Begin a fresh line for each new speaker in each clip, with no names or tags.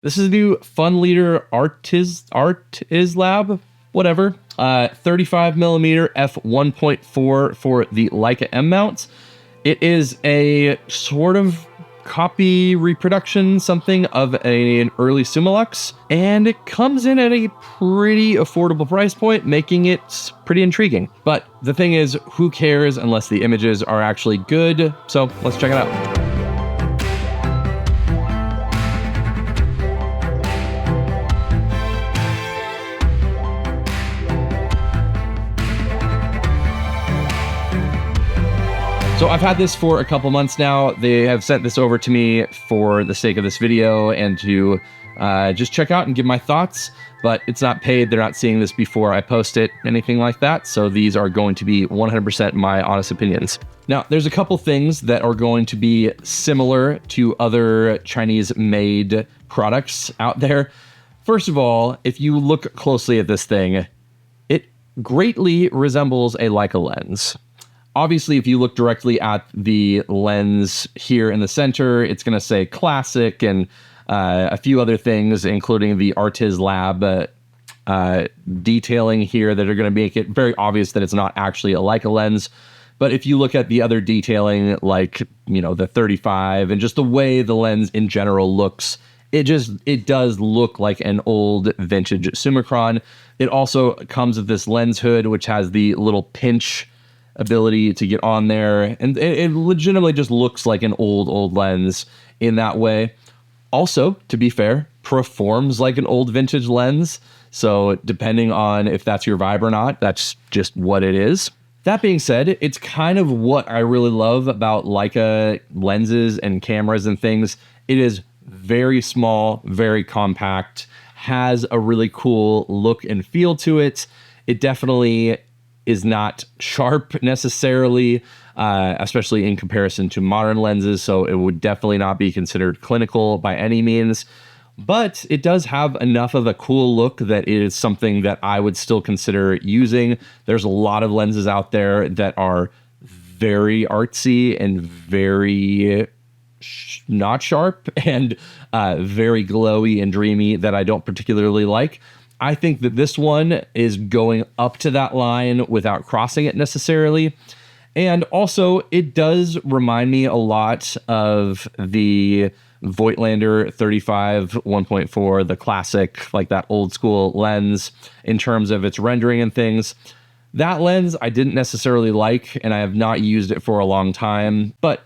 This is a new Fun Leader Artiz Lab, whatever. 35 millimeter f1.4 for the Leica M mount. It is a sort of copy reproduction, something of an early Summilux, and it comes in at a pretty affordable price point, making it pretty intriguing. But the thing is, who cares unless the images are actually good? So let's check it out. So I've had this for a couple months now. They have sent this over to me for the sake of this video and to just check out and give my thoughts, but it's not paid. They're not seeing this before I post it, anything like that. So these are going to be 100% my honest opinions. Now, there's a couple things that are going to be similar to other Chinese-made products out there. First of all, if you look closely at this thing, it greatly resembles a Leica lens. Obviously, if you look directly at the lens here in the center, it's going to say classic and a few other things, including the Artiz Lab detailing here that are going to make it very obvious that it's not actually a Leica lens. But if you look at the other detailing, like, you know, the 35 and just the way the lens in general looks, it does look like an old vintage Summicron. It also comes with this lens hood, which has the little pinch ability to get on there, and it legitimately just looks like an old lens in that way. Also, to be fair, performs like an old vintage lens, so depending on if that's your vibe or not, that's just what it is. That being said, it's kind of what I really love about Leica lenses and cameras and things. It is very small, very compact, has a really cool look and feel to it. It definitely is not sharp necessarily, especially in comparison to modern lenses, so it would definitely not be considered clinical by any means. But it does have enough of a cool look that it is something that I would still consider using. There's a lot of lenses out there that are very artsy and very not sharp and very glowy and dreamy that I don't particularly like. I think that this one is going up to that line without crossing it necessarily. And also, it does remind me a lot of the Voigtlander 35 1.4, the classic, like that old school lens in terms of its rendering and things. That lens I didn't necessarily like, and I have not used it for a long time, but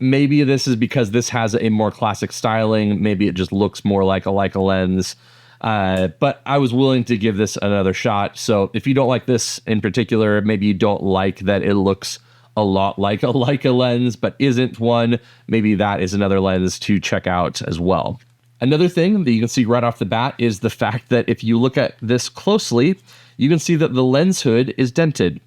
maybe this is because this has a more classic styling. Maybe it just looks more like a Leica lens. But I was willing to give this another shot. So if you don't like this in particular, maybe you don't like that it looks a lot like a Leica lens, but isn't one, maybe that is another lens to check out as well. Another thing that you can see right off the bat is the fact that if you look at this closely, you can see that the lens hood is dented.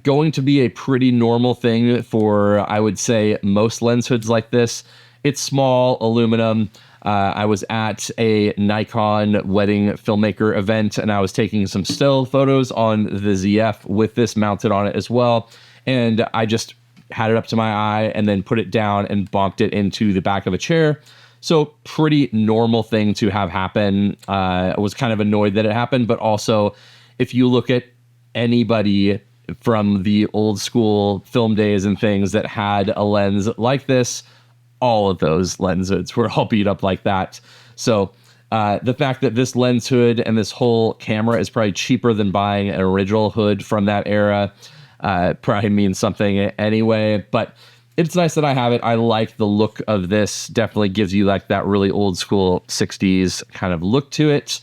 Going to be a pretty normal thing for, I would say, most lens hoods like this. It's small, aluminum. I was at a Nikon wedding filmmaker event, and I was taking some still photos on the ZF with this mounted on it as well. And I just had it up to my eye and then put it down and bonked it into the back of a chair. So pretty normal thing to have happen. I was kind of annoyed that it happened, but also if you look at anybody from the old school film days and things that had a lens like this, all of those lens hoods were all beat up like that. So the fact that this lens hood and this whole camera is probably cheaper than buying an original hood from that era probably means something anyway. But it's nice that I have it. I like the look of this. Definitely gives you like that really old school 60s kind of look to it.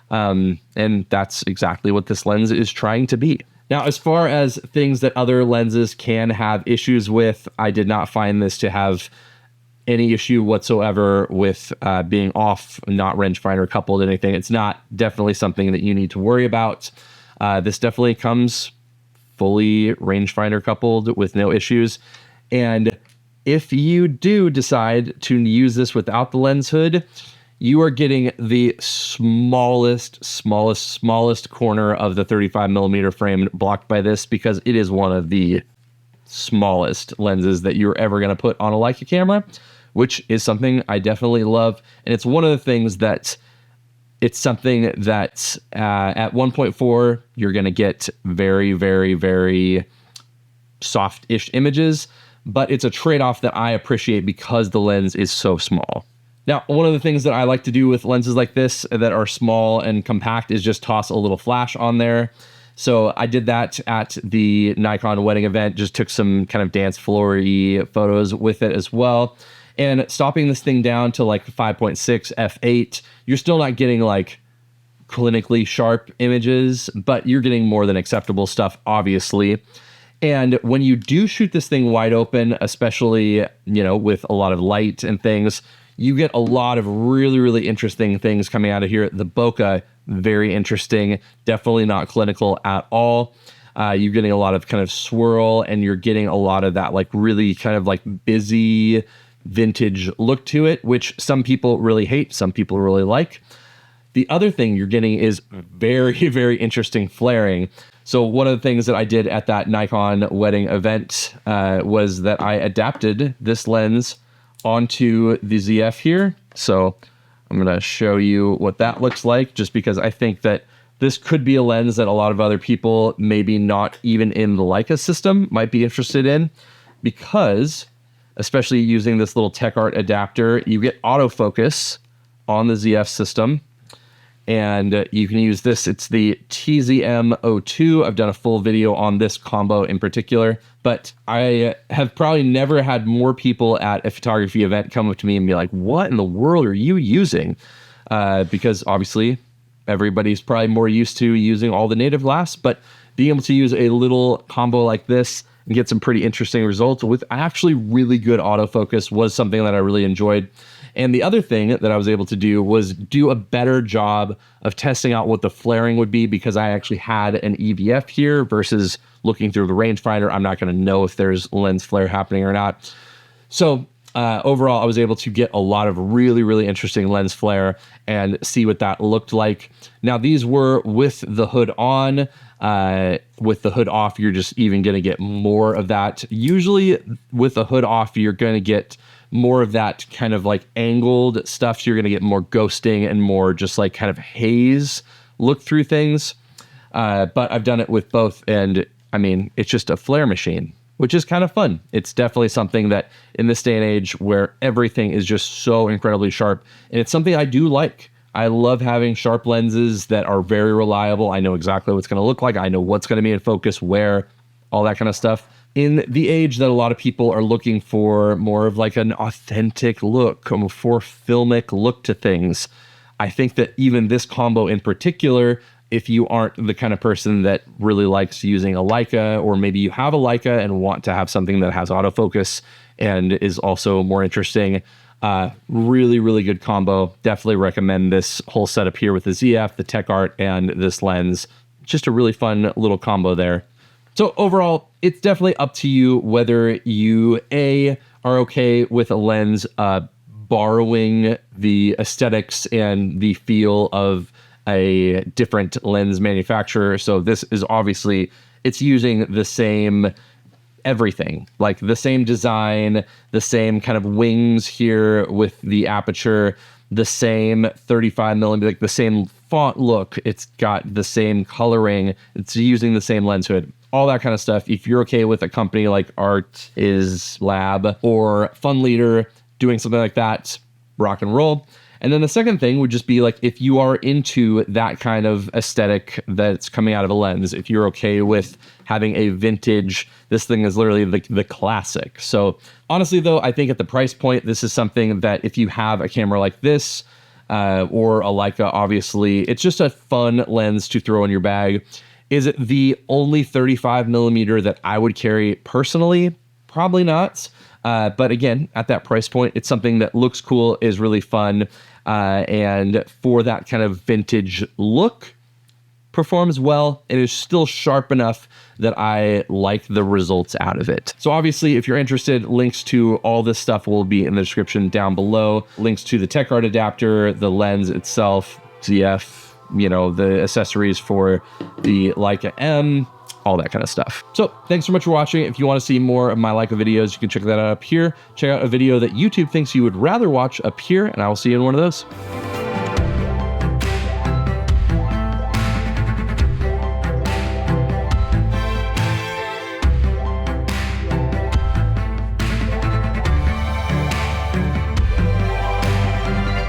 And that's exactly what this lens is trying to be. Now, as far as things that other lenses can have issues with, I did not find this to have any issue whatsoever with being off, not rangefinder coupled, anything. It's not definitely something that you need to worry about. This definitely comes fully rangefinder coupled with no issues. And if you do decide to use this without the lens hood, you are getting the smallest corner of the 35 millimeter frame blocked by this, because it is one of the smallest lenses that you're ever going to put on a Leica camera, which is something I definitely love. And it's one of the things that it's something that at 1.4, you're going to get very, very, very soft-ish images, but it's a trade-off that I appreciate because the lens is so small. Now, one of the things that I like to do with lenses like this that are small and compact is just toss a little flash on there. So I did that at the Nikon wedding event, just took some kind of dance floor-y photos with it as well. And stopping this thing down to like 5.6 f8, you're still not getting like clinically sharp images, but you're getting more than acceptable stuff, obviously. And when you do shoot this thing wide open, especially, with a lot of light and things, you get a lot of really, really interesting things coming out of here. The bokeh, very interesting, definitely not clinical at all. You're getting a lot of kind of swirl, and you're getting a lot of that like really kind of like busy vintage look to it, which some people really hate, some people really like. The other thing you're getting is very, very interesting flaring. So one of the things that I did at that Nikon wedding event was that I adapted this lens onto the ZF here. So I'm going to show you what that looks like, just because I think that this could be a lens that a lot of other people, maybe not even in the Leica system, might be interested in, because especially using this little TechArt adapter, you get autofocus on the ZF system. And you can use this. It's the TZM02. I've done a full video on this combo in particular, but I have probably never had more people at a photography event come up to me and be like, what in the world are you using? Because obviously everybody's probably more used to using all the native glass, but being able to use a little combo like this and get some pretty interesting results with actually really good autofocus was something that I really enjoyed. And the other thing that I was able to do was do a better job of testing out what the flaring would be, because I actually had an EVF here versus looking through the rangefinder. I'm not going to know if there's lens flare happening or not. So overall, I was able to get a lot of really, really interesting lens flare and see what that looked like. Now, these were with the hood on. With the hood off, you're just even going to get more of that. Usually with the hood off, you're going to get more of that kind of like angled stuff. So you're going to get more ghosting and more just like kind of haze look through things. But I've done it with both. And I mean, it's just a flare machine, which is kind of fun. It's definitely something that in this day and age where everything is just so incredibly sharp, and it's something I do like. I love having sharp lenses that are very reliable. I know exactly what it's going to look like. I know what's going to be in focus, where, all that kind of stuff. In the age that a lot of people are looking for more of like an authentic look, a more filmic look to things, I think that even this combo in particular, if you aren't the kind of person that really likes using a Leica, or maybe you have a Leica and want to have something that has autofocus and is also more interesting, really, really good combo. Definitely recommend this whole setup here with the ZF, the TechArt, and this lens. Just a really fun little combo there. So overall, it's definitely up to you whether you are okay with a lens borrowing the aesthetics and the feel of a different lens manufacturer. So this is obviously, it's using the same everything, like the same design, the same kind of wings here with the aperture, the same 35 millimeter, like the same font look. It's got the same coloring. It's using the same lens hood, all that kind of stuff. If you're okay with a company like Art is Lab or Fun Leader doing something like that, rock and roll. And then the second thing would just be like, if you are into that kind of aesthetic that's coming out of a lens, if you're okay with having a vintage, this thing is literally the classic. So honestly though, I think at the price point, this is something that if you have a camera like this, or a Leica, obviously, it's just a fun lens to throw in your bag. Is it the only 35 millimeter that I would carry personally? Probably not. But again, at that price point, it's something that looks cool, is really fun, and for that kind of vintage look, performs well. It is still sharp enough that I like the results out of it. So obviously, if you're interested, links to all this stuff will be in the description down below. Links to the TechArt adapter, the lens itself, ZF, the accessories for the Leica M, all that kind of stuff. So thanks so much for watching. If you want to see more of my Leica videos, you can check that out up here. Check out a video that YouTube thinks you would rather watch up here, and I will see you in one of those.